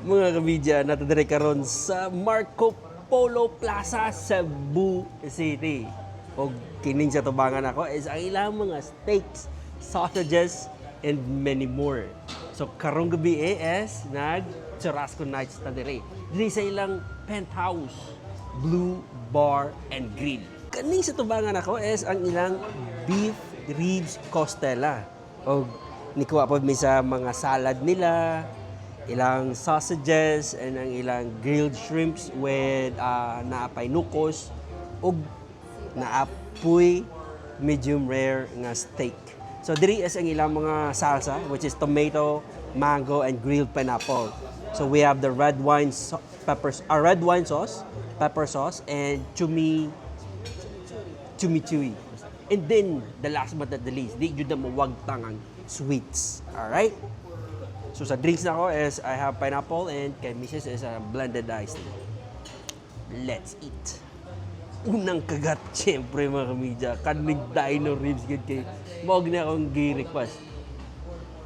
Mga kabidya, natadiri karon sa Marco Polo Plaza, Cebu City. O kining sa tubangan ako is ang ilang mga steaks, sausages, and many more. So karong gabi is nag-churrasco nights na diri. Diri sa ilang penthouse, Blue Bar and Grill. Kaning sa tubangan ako is ang ilang beef ribs costella. O nikuha po mi sa mga salad nila, ilang sausages, and ang ilang grilled shrimps with naapay nukos ug naapoy medium rare nga steak. So diri is ang ilang mga salsa which is tomato, mango, and grilled pineapple. So we have the red wine sauce, pepper sauce, and chimichurri. And then the last but not the least, di jud na mawagtang ang sweets. All right? So sa drinks na ako is I have pineapple and kay Mrs. is a blended iced tea. Let's eat. Unang kagat, syempre mga kamidya, kanig dino ribs good kay maog na akong gi-request.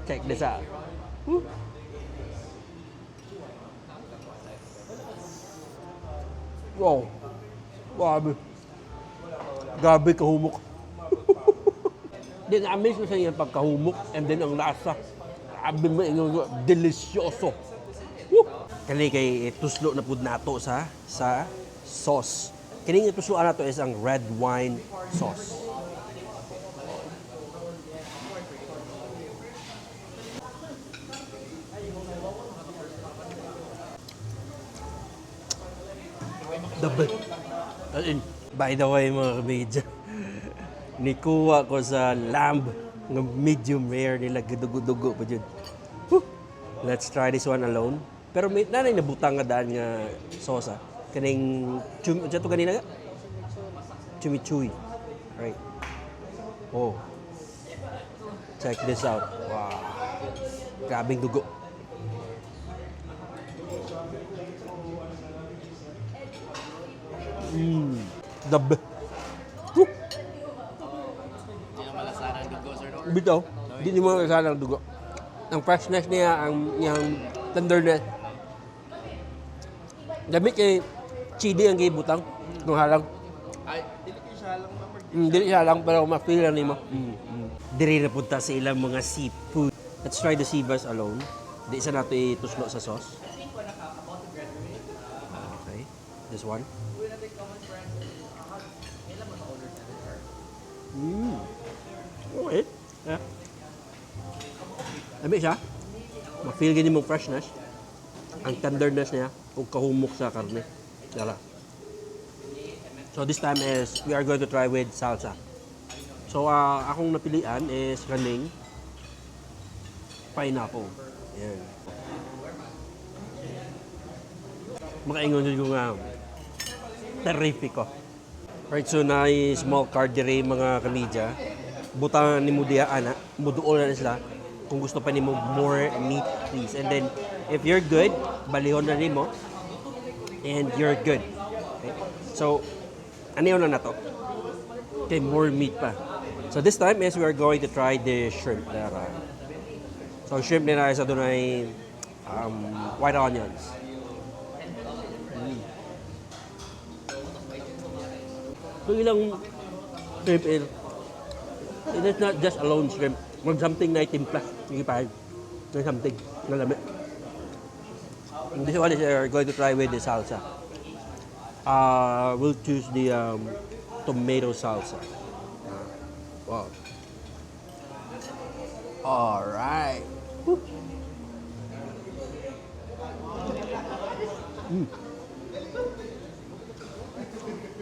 Check this out. Woo. Wow. Grabe. Grabe kahumok. Di na-amaze ko sa iyang pagkahumok and then ang lasa. Grabe mo yung delisyoso. Woo! Kani kay tuslo na pud nato sa sauce. Kini itusloan nato is ang red wine sauce. The best. By the way mga kabidya, nikuha ko sa lamb ng medium rare nila, dugo-dugo pa dyan. Let's try this one alone. Pero may nanay nabutang nga daan nga sosa. Kaning ito kanina nga? Chimichurri. Right. Oh. Check this out. Wow. Grabing dugo. The best. Bitaw, hindi mo kasala ang dugo. Ang freshness niya, ang tenderness. Dami kay chili ang gibutang, kung halang. Ay, dili ko siya lang number. Dili siya lang, pero ma-feel lang nimo. Diri na punta sa ilang mga seafood. Let's try the sea bass alone. Di isa nato ituslo sa sauce. Okay, this one. Okay. Yeah. Dami siya. Ma-feel ganyan mong freshness. Ang tenderness niya kung kahumok sa karne. Yala. So this time is we are going to try with salsa. So akong napilian is kaning pineapple. Yan. Makaingon ko nga terrific ko. Right, so na small card dire mga kamidya. Butang ni mo diya ana, muduol na sila kung gusto pa nimo more meat please. And then if you're good, balihon na nimo and you're good. Okay? So ano na nato? Okay, more meat pa. So this time is we are going to try the shrimp there. So shrimp nila sa dunay white onions. So ilang shrimp it is not just alone shrimp. Mag something na itimpla. Sige pa. May something na lami. And this one is we're going to try with the salsa. We'll choose the tomato salsa. Wow. All right.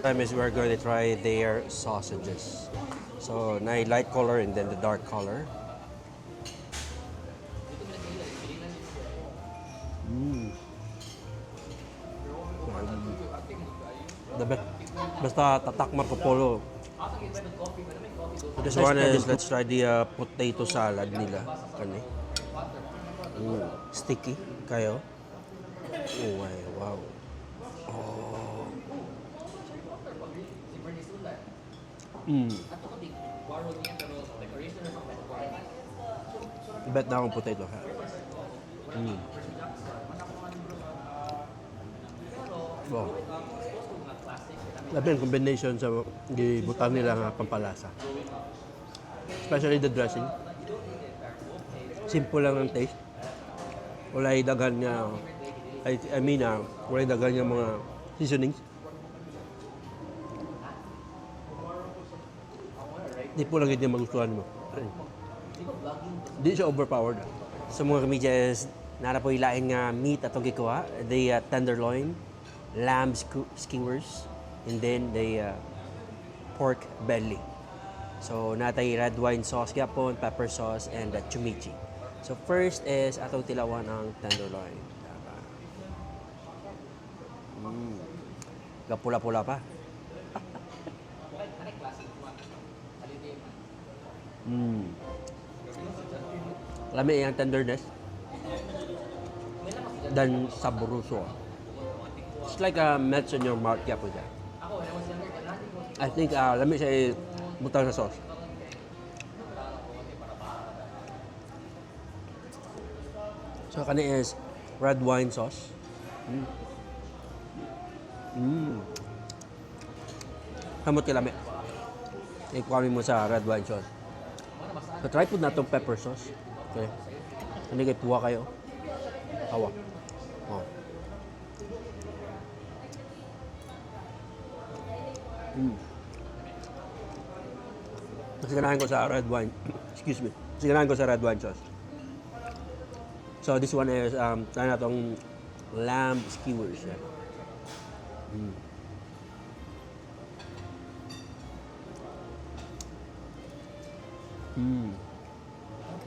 Time is we're going to try their sausages. So, light color and then the dark color. The best. Basta tatak Marco Polo. This one is, let's try the potato salad nila. Kani. Sticky kayo. Oh, wow. Oh. Bet na akong potato ha. Wow. Labi ang combination sa gibutan nila nga pampalasa. Especially the dressing. Simple lang ang taste. Walay daghan nga walay daghan nga mga seasonings. Di po lang yung magustuhan mo. Di siya overpowered. Sa mga kamidya is nara po ilain nga meat atong gikuha. The tenderloin, lamb skewers, and then the pork belly. So natay red wine sauce gyapon, pepper sauce, and chumichi. So first is atong tilawan ang tenderloin. Gapula-pula pa. Lami yung tenderness. Then saboroso. It's like melts in your mouth gyapon siya. I think lami siya butang sa sauce. So kani is red wine sauce. Kamot kilami. Ikuha mo sa red wine sauce. So try po na itong pepper sauce. Okay. Hindi kayo tuwa kayo. Awa. Oh. Siganahan ko sa red wine. Excuse me. Siganahan ko sa red wine sauce. So this one is try na itong lamb skewers. Yeah.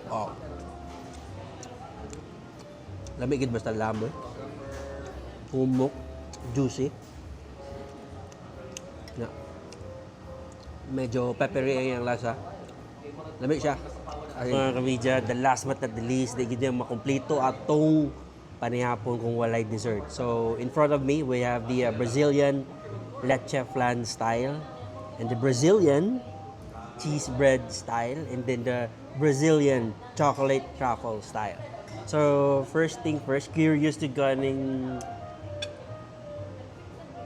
Oh. Lamigid basta lamb eh. Humok, juicy. Yeah. Medyo peppery ang lasa. Lamig siya. Mga kamidya, the last but not the least, di gid makompleto atong panihapon kung walay dessert. So in front of me, we have the Brazilian leche flan style and the Brazilian cheese bread style and then the Brazilian chocolate truffle style. So first thing first, curious to ganing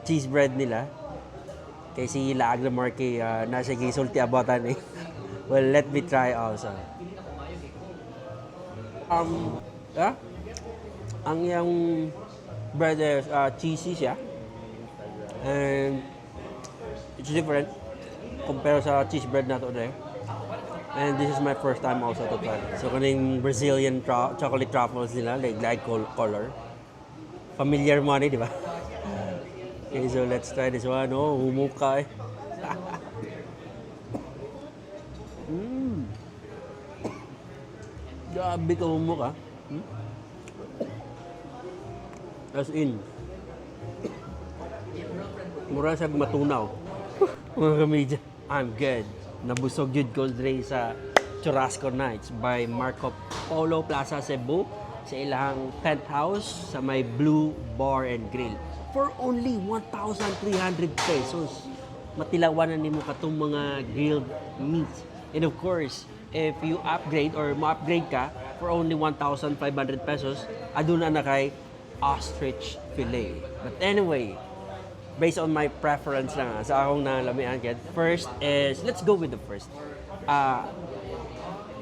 cheese bread nila. Kay si Laag na Marky nasa gisulti abatan eh. Well, let me try also. Ang yung bread is cheesy siya. And it's different compared sa cheese bread na to there. And this is my first time also to try. So kaning Brazilian chocolate truffles nila, like color. Familiar mo ni, di ba? Okay, so let's try this one. Oh, humuka eh. Grabe ka humuka. As in, mura siya matunaw. Mga kamidya, I'm good. Nabusog jud ko dre sa Churrasco Nights by Marco Polo Plaza Cebu sa ilang penthouse sa may Blue Bar and Grill for only 1,300 pesos. Matilawan na nimo katong mga grilled meats. And of course, if you upgrade or ma-upgrade ka for only 1,500 pesos, aduna na kay ostrich fillet. But anyway, based on my preference lang sa akong nalamian kaya, first is, let's go with the first.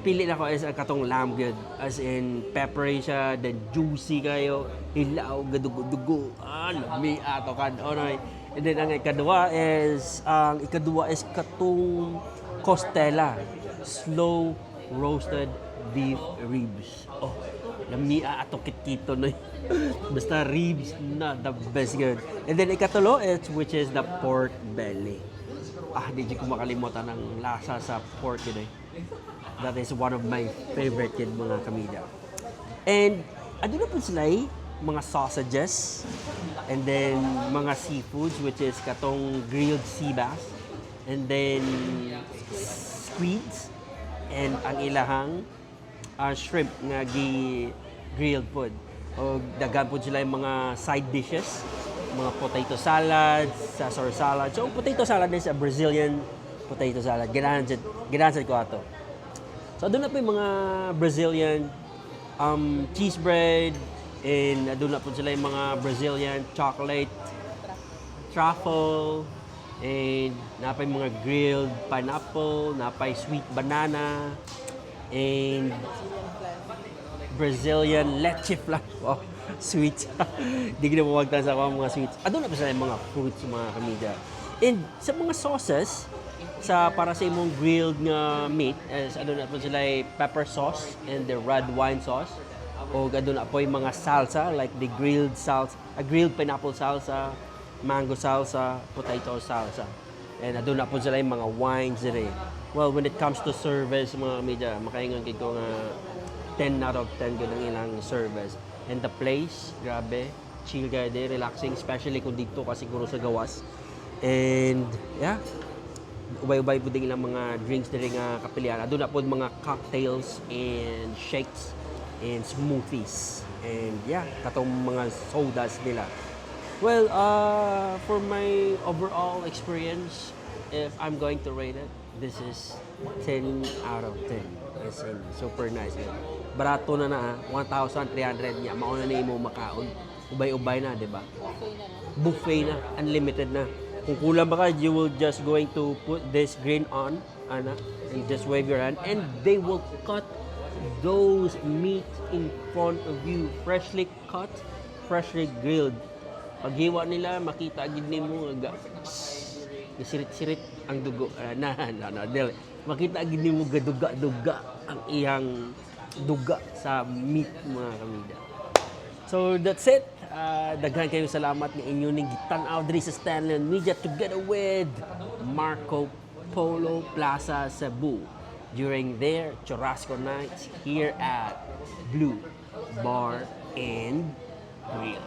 Pili na ko is katong lamb good. As in, peppery siya, then juicy kayo, hilaw, gadugo-dugo. Lami ato kan. And then ang ikadua is katong costella, slow roasted beef ribs. Oh, lami ato kit-kito no. Basta ribs na the best good. And then ikatulo is which is the pork belly. Di ko makalimutan ang lasa sa pork yun eh. That is one of my favorite yun, mga kamida. And ano na po sila mga sausages and then mga seafoods which is katong grilled sea bass and then squids and ang ilahang shrimp nga grilled food. O daghan po sila yung mga side dishes, mga potato salad, Caesar salad. So potato salad is a Brazilian potato salad. Ganahan ko ato. So doon na po yung mga Brazilian cheese bread and doon na po sila yung mga Brazilian chocolate truffle, and napay mga grilled pineapple, napay sweet banana, and Brazilian leche flan. Wow, sweet. Di ko na mawagtan sa mga sweets. Ano na ba sa mga fruits, mga kamida? And sa mga sauces, para sa imong grilled nga meat, ano na po sila pepper sauce and the red wine sauce. O ano na po yung mga salsa, like the grilled salsa, grilled pineapple salsa, mango salsa, potato salsa. And ano na po sila yung mga wines dire. Well, when it comes to service, mga kamida, makaingon ko nga 10 out of 10 good ang ilang service. And the place, grabe, chill ka din, relaxing, especially kung dito ka siguro sa gawas. And yeah, ubay-ubay po din ilang mga drinks din nga kapilian. Doon na po mga cocktails and shakes and smoothies. And yeah, katong mga sodas nila. Well, for my overall experience, if I'm going to rate it, this is 10 out of 10. As in, super nice. Barato na 1,300 niya. Mauna na mo makaon. Ubay-ubay na, di ba? Buffet na. Unlimited na. Kung kulang ba ka, you will just going to put this green on, and just wave your hand, and they will cut those meat in front of you. Freshly cut, freshly grilled. Paghiwa nila, makita agad nimo sirit-sirit ang dugo. Makita agad nimo gaduga-duga ang iyang duga sa meat, mga kamida. So that's it. Daghan kayo salamat ng inyong ning gitan-aw diri sa Stanley Media together with Marco Polo Plaza Cebu during their Churrasco nights here at Blue Bar and Grill.